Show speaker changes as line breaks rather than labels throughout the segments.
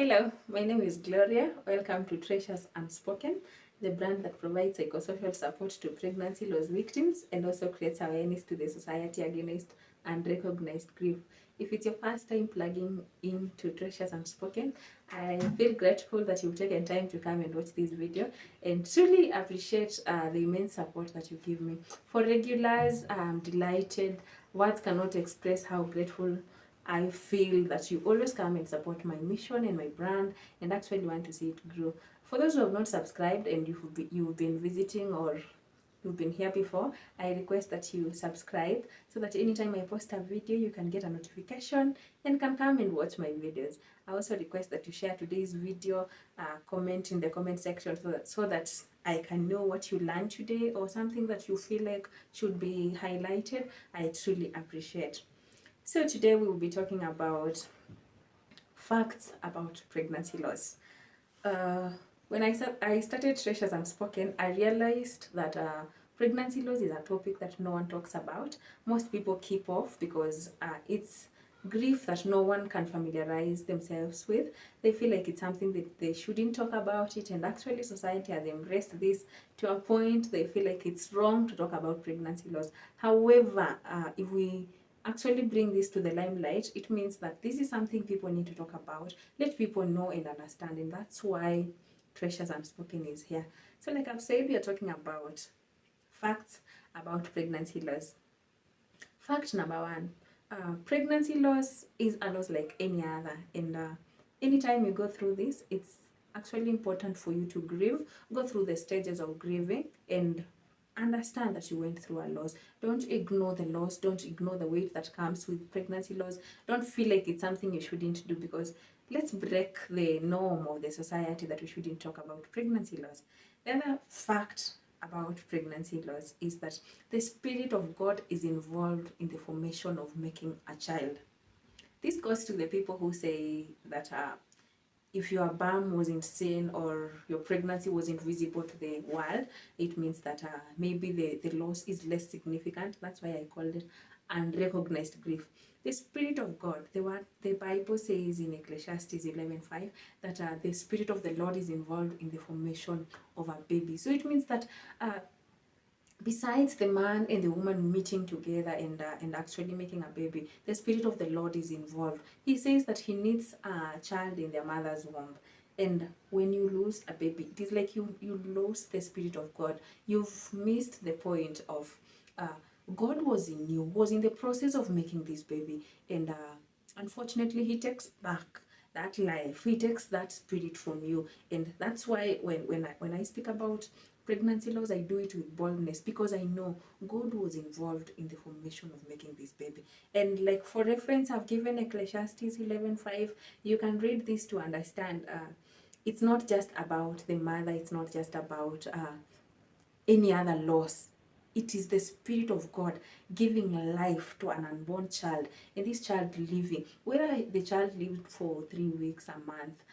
Hello, my name is Gloria. Welcome to Treasures Unspoken, the brand that provides psychosocial support to pregnancy loss victims and also creates awareness to the society against unrecognized grief. If it's your first time plugging into Treasures Unspoken, I feel grateful that you've taken time to come and watch this video and truly appreciate the immense support that you give me. For regulars, I'm delighted. Words cannot express how grateful I feel that you always come and support my mission and my brand and actually want to see it grow. For those who have not subscribed and you've been visiting or you've been here before, I request that you subscribe so that anytime I post a video, you can get a notification and can come and watch my videos. I also request that you share today's video, comment in the comment section so that I can know what you learned today or something that you feel like should be highlighted. I truly appreciate. So today we will be talking about facts about pregnancy loss. Uh, when I started Treasures Unspoken, I realized that pregnancy loss is a topic that no one talks about. Most people keep off because it's grief that no one can familiarize themselves with. They feel like it's something that they shouldn't talk about it, and actually society has embraced this to a point they feel like it's wrong to talk about pregnancy loss. However, if we actually bring this to the limelight, it means that this is something people need to talk about, let people know and understand, and that's why Treasures Unspoken is here. So like I've said, we are talking about facts about pregnancy loss. Fact number one, pregnancy loss is a loss like any other, and anytime you go through this, it's actually important for you to grieve, go through the stages of grieving, and understand that you went through a loss. Don't ignore the loss. Don't ignore the weight that comes with pregnancy loss. Don't feel like it's something you shouldn't do, because let's break the norm of the society that we shouldn't talk about pregnancy loss. The other fact about pregnancy loss is that the Spirit of God is involved in the formation of making a child. This goes to the people who say that if your sperm wasn't seen or your pregnancy wasn't visible to the world, it means that maybe the loss is less significant. That's why I called it unrecognized grief. The Spirit of God, the Bible says in Ecclesiastes 11:5 that the Spirit of the Lord is involved in the formation of a baby. So it means that besides the man and the woman meeting together and actually making a baby, the Spirit of the Lord is involved. He says that he needs a child in their mother's womb. And when you lose a baby, it is like you lose the Spirit of God. You've missed the point of God was in you, was in the process of making this baby. And unfortunately, he takes back that life. He takes that spirit from you. And that's why when I speak about pregnancy loss, I do it with boldness, because I know God was involved in the formation of making this baby. And like for reference, I've given Ecclesiastes 11:5. You can read this to understand. It's not just about the mother. It's not just about any other loss. It is the Spirit of God giving life to an unborn child, and this child living, whether the child lived for 3 weeks, a month,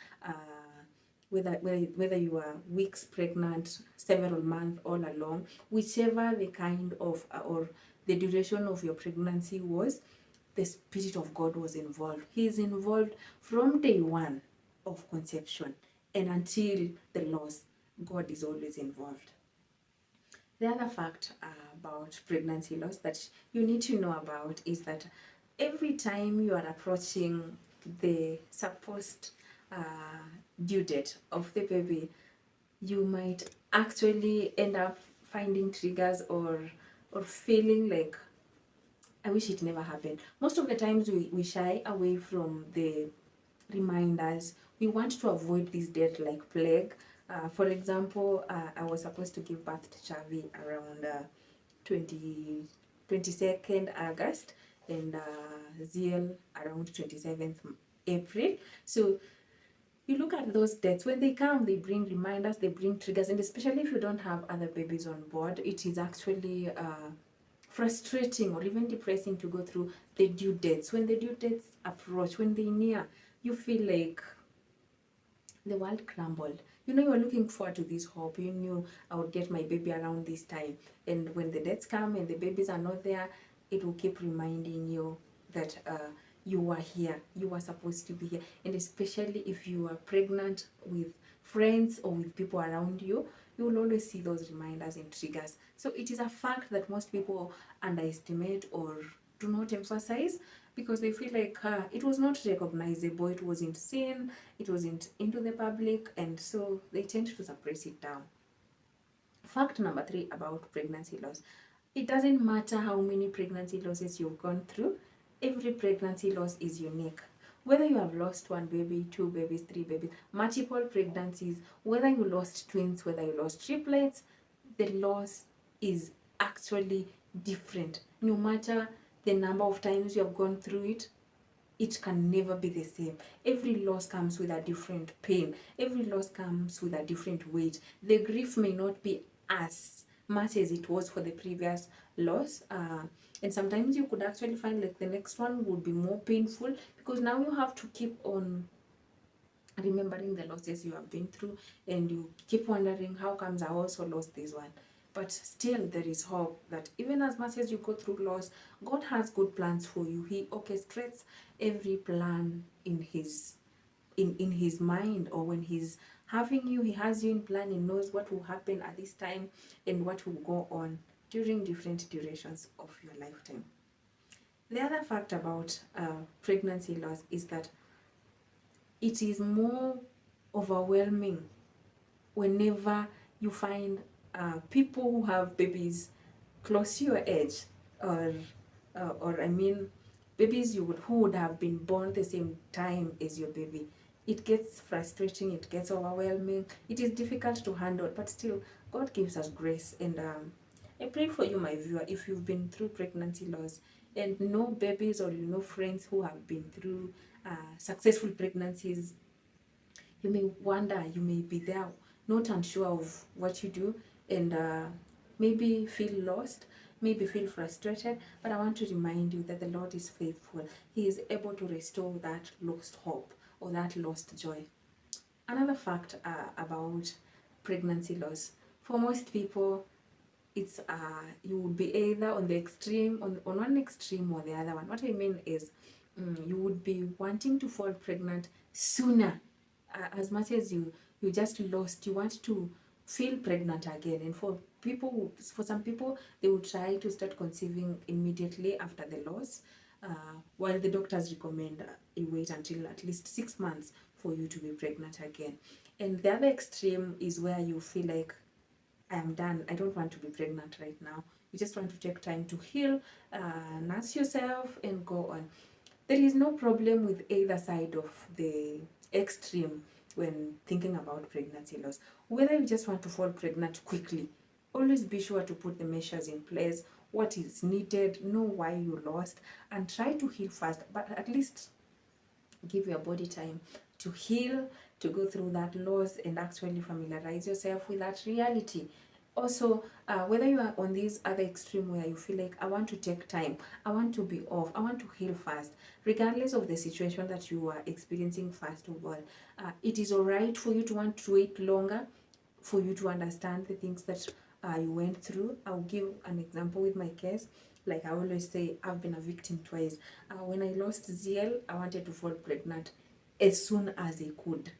whether you are weeks pregnant, several months, all along, whichever the kind of or the duration of your pregnancy was, the Spirit of God was involved. He is involved from day one of conception and until the loss. God is always involved. The other fact about pregnancy loss that you need to know about is that every time you are approaching the supposed due date of the baby, you might actually end up finding triggers or feeling like, I wish it never happened. Most of the times we shy away from the reminders. We want to avoid this date like plague. For example, I was supposed to give birth to Chavi around 22nd August and Ziel around 27th April. So you look at those dates, when they come, they bring reminders, they bring triggers, and especially if you don't have other babies on board, it is actually frustrating or even depressing to go through the due dates. When the due dates approach, when they near, you feel like the world crumbled. You know, you're looking forward to this hope. You knew I would get my baby around this time. And when the dates come and the babies are not there, it will keep reminding you that you are here, you are supposed to be here. And especially if you are pregnant with friends or with people around you, you will always see those reminders and triggers. So it is a fact that most people underestimate or do not emphasize, because they feel like it was not recognizable, it wasn't seen, it wasn't into the public, and so they tend to suppress it down. Fact number 3 about pregnancy loss: it doesn't matter how many pregnancy losses you've gone through, every pregnancy loss is unique. Whether you have lost one baby, two babies, three babies, multiple pregnancies, whether you lost twins, whether you lost triplets, the loss is actually different. No matter the number of times you have gone through it, it can never be the same. Every loss comes with a different pain. Every loss comes with a different weight. The grief may not be as much as it was for the previous loss. And sometimes you could actually find like the next one would be more painful, because now you have to keep on remembering the losses you have been through, and you keep wondering, how comes I also lost this one? But still there is hope that even as much as you go through loss, God has good plans for you. He orchestrates every plan in his mind, or when he's having you, he has you in plan and knows what will happen at this time and what will go on during different durations of your lifetime. The other fact about pregnancy loss is that it is more overwhelming whenever you find people who have babies close to your age, or I mean, babies who would have been born the same time as your baby. It gets frustrating, it gets overwhelming, it is difficult to handle, but still, God gives us grace. And I pray for you, my viewer, if you've been through pregnancy loss and know babies, or you know friends who have been through successful pregnancies, you may wonder, you may be there not unsure of what you do, and maybe feel lost, maybe feel frustrated, but I want to remind you that the Lord is faithful. He is able to restore that lost hope or that lost joy. Another fact about pregnancy loss: for most people, it's you would be either on the extreme, on one extreme or the other one. What I mean is, you would be wanting to fall pregnant sooner, as much as you just lost, you want to feel pregnant again. And for some people, they will try to start conceiving immediately after the loss, while the doctors recommend you wait until at least 6 months for you to be pregnant again. And the other extreme is where you feel like, I am done, I don't want to be pregnant right now. You just want to take time to heal, nurse yourself, and go on. There is no problem with either side of the extreme when thinking about pregnancy loss. Whether you just want to fall pregnant quickly, always be sure to put the measures in place, what is needed, know why you lost, and try to heal fast. But at least give your body time to heal, to go through that loss, and actually familiarize yourself with that reality. Also, whether you are on this other extreme where you feel like, I want to take time, I want to be off, I want to heal fast, regardless of the situation that you are experiencing, first of all, it is all right for you to want to wait longer, for you to understand the things that you went through. I'll give an example with my case. Like I always say, I've been a victim twice. When I lost ZL, I wanted to fall pregnant as soon as I could,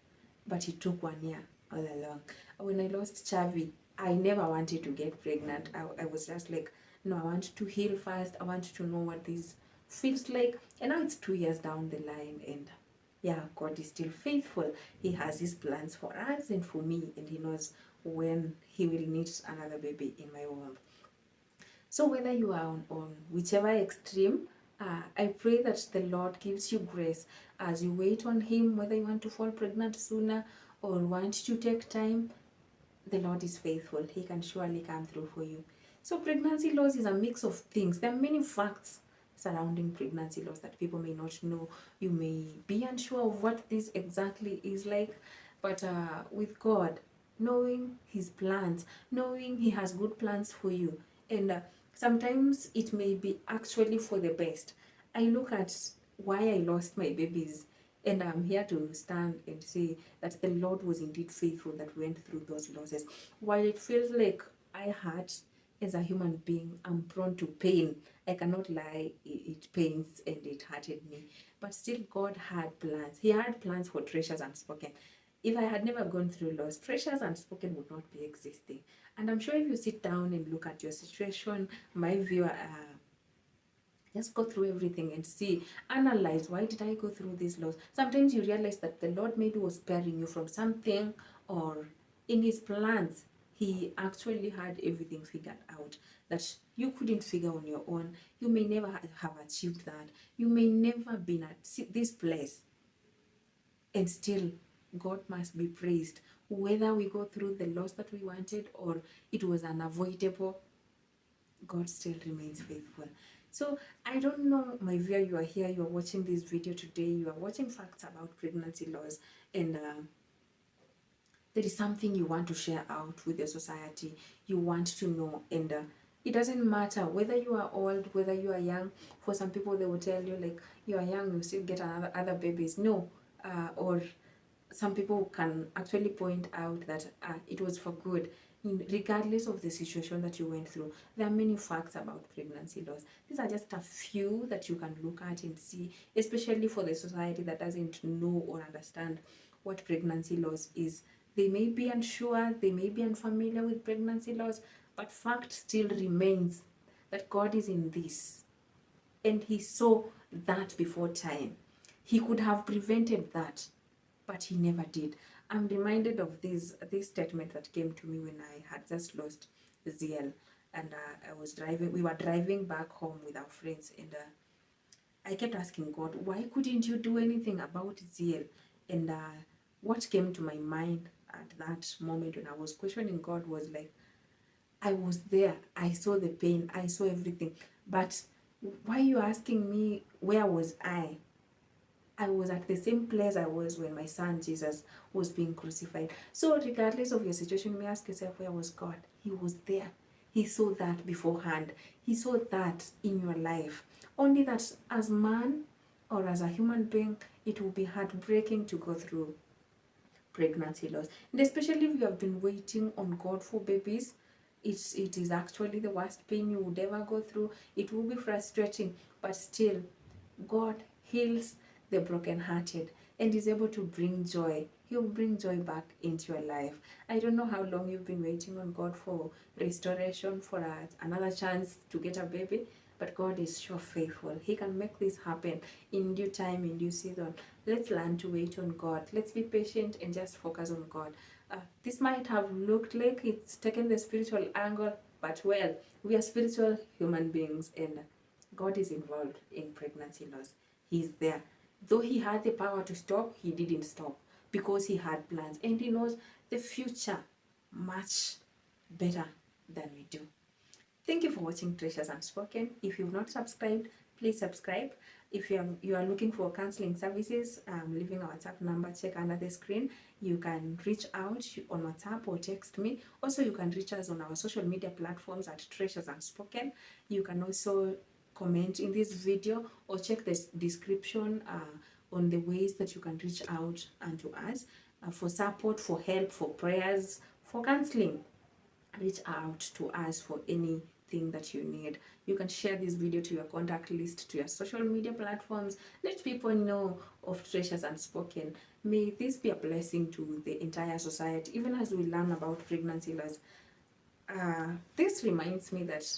but it took 1 year all along. When I lost Chavi, I never wanted to get pregnant. I was just like, no, I want to heal fast. I want to know what this feels like. And now it's 2 years down the line, and yeah, God is still faithful. He has his plans for us and for me, and he knows when he will need another baby in my womb. So whether you are on whichever extreme, I pray that the Lord gives you grace as you wait on him, whether you want to fall pregnant sooner or want to take time. The Lord is faithful. He can surely come through for you. So pregnancy loss is a mix of things. There are many facts surrounding pregnancy loss that people may not know. You may be unsure of what this exactly is like, but with God, knowing his plans, knowing he has good plans for you, and sometimes it may be actually for the best. I look at why I lost my babies, and I'm here to stand and say that the Lord was indeed faithful that went through those losses. While it feels like I hurt as a human being, I'm prone to pain. I cannot lie, it pains and it hurted me. But still, God had plans. He had plans for Treasures Unspoken. If I had never gone through loss, Treasures Unspoken would not be existing. And I'm sure if you sit down and look at your situation, my viewer, just go through everything and see, analyze, why did I go through this loss? Sometimes you realize that the Lord maybe was sparing you from something, or in his plans, he actually had everything figured out that you couldn't figure on your own. You may never have achieved that. You may never been at this place. And still, God must be praised. Whether we go through the loss that we wanted or it was unavoidable, God still remains faithful. So I don't know, my viewer, you are here, you are watching this video today, you are watching facts about pregnancy loss, and there is something you want to share out with the society. You want to know, and it doesn't matter whether you are old, whether you are young. For some people, they will tell you like, you are young, you still get other babies. No, or some people can actually point out that it was for good. Regardless of the situation that you went through, there are many facts about pregnancy loss. These are just a few that you can look at and see, especially for the society that doesn't know or understand what pregnancy loss is. They may be unsure, they may be unfamiliar with pregnancy loss, but fact still remains that God is in this. And he saw that before time. He could have prevented that, but he never did. I'm reminded of this statement that came to me when I had just lost Ziel, and I was driving. We were driving back home with our friends, and I kept asking God, why couldn't you do anything about Ziel? And what came to my mind at that moment when I was questioning God was like, I was there, I saw the pain, I saw everything, but why are you asking me where was I? I was at the same place I was when my son Jesus was being crucified. So regardless of your situation, you may ask yourself, where was God? He was there. He saw that beforehand. He saw that in your life. Only that as man or as a human being, it will be heartbreaking to go through pregnancy loss. And especially if you have been waiting on God for babies, it is actually the worst pain you would ever go through. It will be frustrating, but still, God heals the brokenhearted and is able to bring joy. He'll bring joy back into your life. I don't know how long you've been waiting on God for restoration, for another chance to get a baby, but God is sure faithful. He can make this happen in due time, in due season. Let's learn to wait on God. Let's be patient and just focus on God. This might have looked like it's taken the spiritual angle, but well, we are spiritual human beings, and God is involved in pregnancy loss. He's there. Though he had the power to stop, he didn't stop because he had plans and he knows the future much better than we do. Thank you for watching Treasures Unspoken. If you've not subscribed, please subscribe. If you are looking for counseling services, I'm leaving our WhatsApp number, check under the screen. You can reach out on WhatsApp or text me. Also, you can reach us on our social media platforms at Treasures Unspoken. You can also comment in this video or check the description on the ways that you can reach out and to us for support, for help, for prayers, for counseling. Reach out to us for anything that you need. You can share this video to your contact list, to your social media platforms. Let people know of Treasures Unspoken. May this be a blessing to the entire society, even as we learn about pregnancy loss. This reminds me that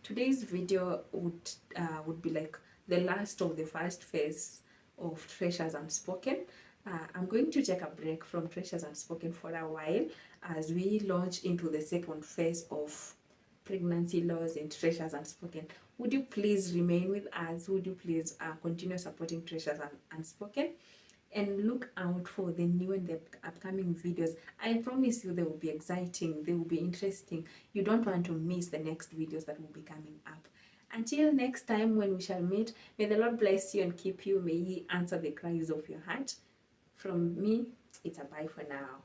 today's video would be like the last of the first phase of Treasures Unspoken. I'm going to take a break from Treasures Unspoken for a while as we launch into the second phase of pregnancy loss and Treasures Unspoken. Would you please remain with us? Would you please continue supporting Treasures Unspoken? And look out for the new and the upcoming videos. I promise you they will be exciting, they will be interesting. You don't want to miss the next videos that will be coming up. Until next time when we shall meet, may the Lord bless you and keep you. May He answer the cries of your heart. From me, it's a bye for now.